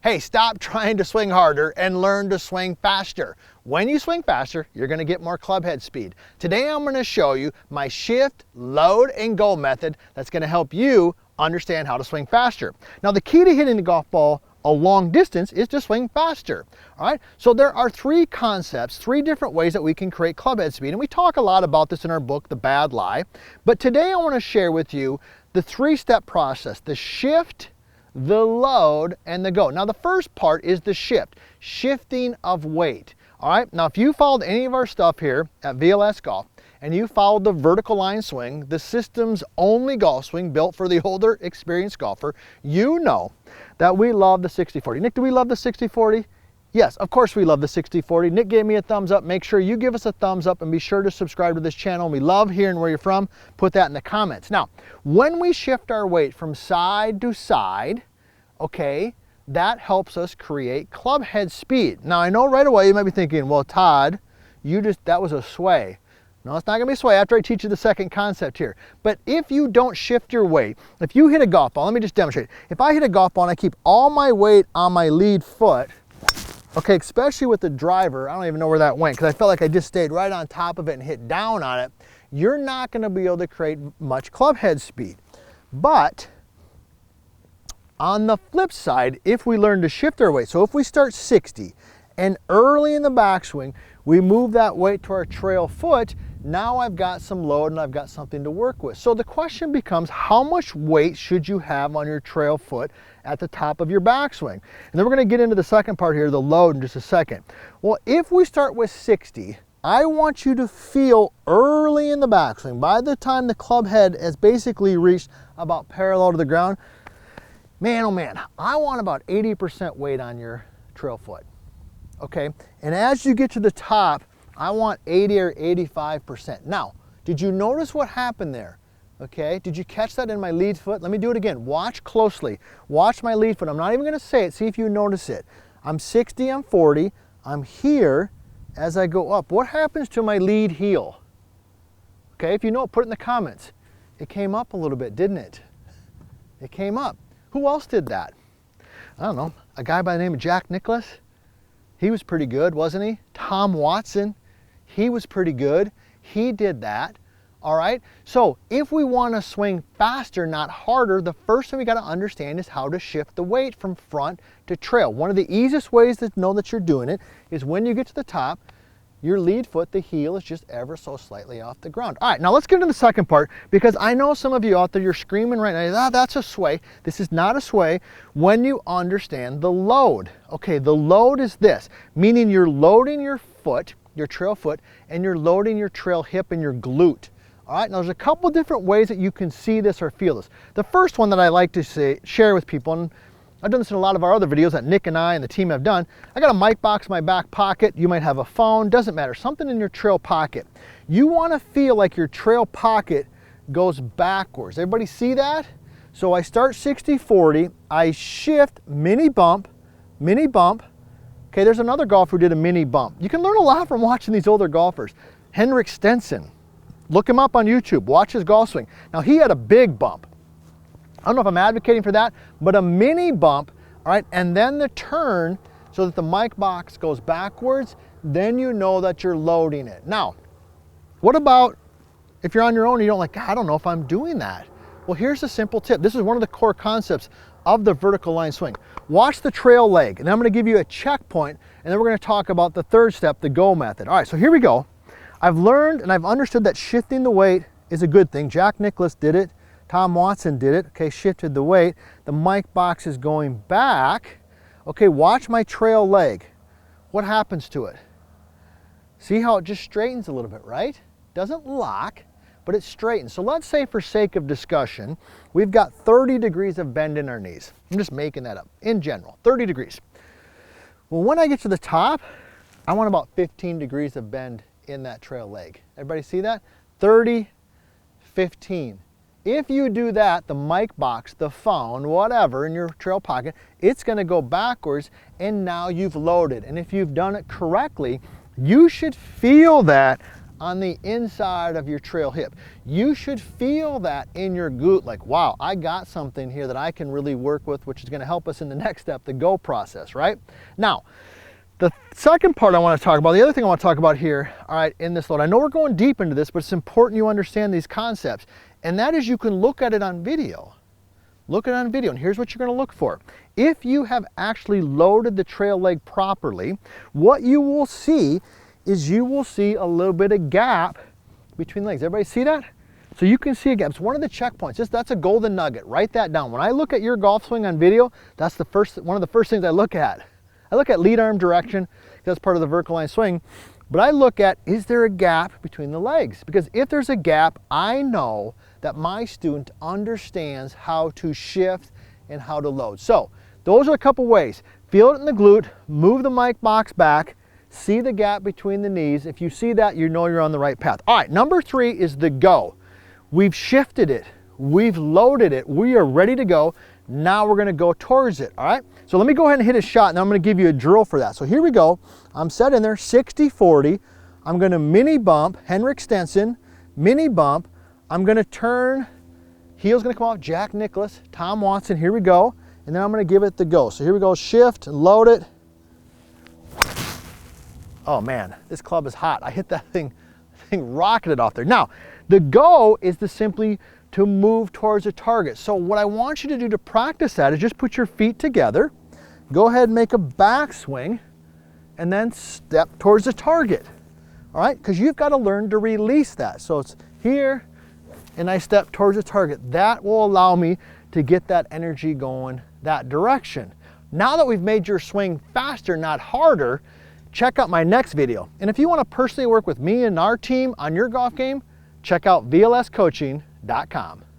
Hey, stop trying to swing harder and learn to swing faster. When you swing faster, you're going to get more club head speed. Today I'm going to show you my shift, load, and go method that's going to help you understand how to swing faster. Now the key to hitting the golf ball a long distance is to swing faster. All right, so there are three concepts, three different ways that we can create club head speed, and we talk a lot about this in our book, The Bad Lie. But today I want to share with you the three-step process: the shift, the load, and the go. Now the first part is the shift, shifting of weight. All right, now if you followed any of our stuff here at VLS Golf and you followed the vertical line swing, the system's only golf swing built for the older experienced golfer, you know that we love the 60-40. Nick, do we love the 60-40? Yes, of course we love the 60-40. Nick gave me a thumbs up. Make sure you give us a thumbs up and be sure to subscribe to this channel. We love hearing where you're from. Put that in the comments. Now, when we shift our weight from side to side, okay, that helps us create club head speed. Now, I know right away you might be thinking, well, Todd, that was a sway. No, it's not gonna be a sway after I teach you the second concept here. But if you don't shift your weight, if you hit a golf ball, let me just demonstrate. If I hit a golf ball and I keep all my weight on my lead foot, okay, especially with the driver, I don't even know where that went because I felt like I just stayed right on top of it and hit down on it, you're not gonna be able to create much club head speed. But on the flip side, if we learn to shift our weight, so if we start 60 and early in the backswing, we move that weight to our trail foot, now I've got some load and I've got something to work with. So the question becomes, how much weight should you have on your trail foot at the top of your backswing? And then we're gonna get into the second part here, the load, in just a second. Well, if we start with 60, I want you to feel early in the backswing, by the time the club head has basically reached about parallel to the ground, man, oh man, I want about 80% weight on your trail foot, okay? And as you get to the top, I want 80 or 85%. Now, did you notice what happened there? Okay, did you catch that in my lead foot? Let me do it again. Watch closely. Watch my lead foot. I'm not even gonna say it. See if you notice it. I'm 60, I'm 40. I'm here as I go up. What happens to my lead heel? Okay, if you know it, put it in the comments. It came up a little bit, didn't it? It came up. Who else did that? I don't know. A guy by the name of Jack Nicklaus. He was pretty good, wasn't he? Tom Watson. He was pretty good. He did that. All right. So if we want to swing faster, not harder, the first thing we got to understand is how to shift the weight from front to trail. One of the easiest ways to know that you're doing it is when you get to the top, your lead foot, the heel, is just ever so slightly off the ground. All right, now let's get into the second part, because I know some of you out there, you're screaming right now, ah, that's a sway. This is not a sway when you understand the load. Okay, the load is this, meaning you're loading your foot, your trail foot, and you're loading your trail hip and your glute. All right, now there's a couple different ways that you can see this or feel this. The first one that I like to share with people, and I've done this in a lot of our other videos that Nick and I and the team have done. I got a mic box in my back pocket. You might have a phone, doesn't matter, something in your trail pocket. You want to feel like your trail pocket goes backwards. Everybody see that? So I start 60-40, I shift, mini bump. Okay, there's another golfer who did a mini bump. You can learn a lot from watching these older golfers. Henrik Stenson, look him up on YouTube, watch his golf swing. Now he had a big bump. I don't know if I'm advocating for that, but a mini bump, all right, and then the turn so that the mic box goes backwards, then you know that you're loading it. Now, what about if you're on your own and you don't I don't know if I'm doing that. Well, here's a simple tip. This is one of the core concepts of the vertical line swing. Watch the trail leg, and I'm gonna give you a checkpoint, and then we're gonna talk about the third step, the go method. All right, so here we go. I've learned and I've understood that shifting the weight is a good thing. Jack Nicklaus did it. Tom Watson did it, okay, shifted the weight. The mic box is going back. Okay, watch my trail leg. What happens to it? See how it just straightens a little bit, right? Doesn't lock, but it straightens. So let's say for sake of discussion, we've got 30 degrees of bend in our knees. I'm just making that up, in general, 30 degrees. Well, when I get to the top, I want about 15 degrees of bend in that trail leg. Everybody see that? 30, 15. If you do that, the mic box, the phone, whatever in your trail pocket, it's gonna go backwards, and now you've loaded. And if you've done it correctly, you should feel that on the inside of your trail hip. You should feel that in your glute, like, wow, I got something here that I can really work with, which is gonna help us in the next step, the go process, right? Now, the second part I want to talk about, the other thing I want to talk about here, all right, in this load, I know we're going deep into this, but it's important you understand these concepts, and that is you can look at it on video. Look at it on video, and here's what you're going to look for. If you have actually loaded the trail leg properly, what you will see is you will see a little bit of gap between legs. Everybody see that? So you can see a gap. It's one of the checkpoints. That's a golden nugget. Write that down. When I look at your golf swing on video, that's one of the first things I look at. I look at lead arm direction, because that's part of the vertical line swing, but I look at, is there a gap between the legs? Because if there's a gap, I know that my student understands how to shift and how to load. So those are a couple ways. Feel it in the glute, move the mic box back, see the gap between the knees. If you see that, you know you're on the right path. All right, number 3 is the go. We've shifted it, we've loaded it, we are ready to go. Now we're gonna go towards it, all right? So let me go ahead and hit a shot, and then I'm gonna give you a drill for that. So here we go. I'm set in there, 60-40. I'm gonna mini bump, Henrik Stenson, mini bump. I'm gonna turn, heel's gonna come off, Jack Nicklaus, Tom Watson, here we go. And then I'm gonna give it the go. So here we go, shift, load it. Oh man, this club is hot. I hit that thing rocketed off there. Now, the go is simply to move towards a target. So what I want you to do to practice that is just put your feet together, go ahead and make a backswing, and then step towards the target. All right, because you've got to learn to release that. So it's here, and I step towards the target. That will allow me to get that energy going that direction. Now that we've made your swing faster, not harder, check out my next video. And if you want to personally work with me and our team on your golf game, check out vlscoaching.com.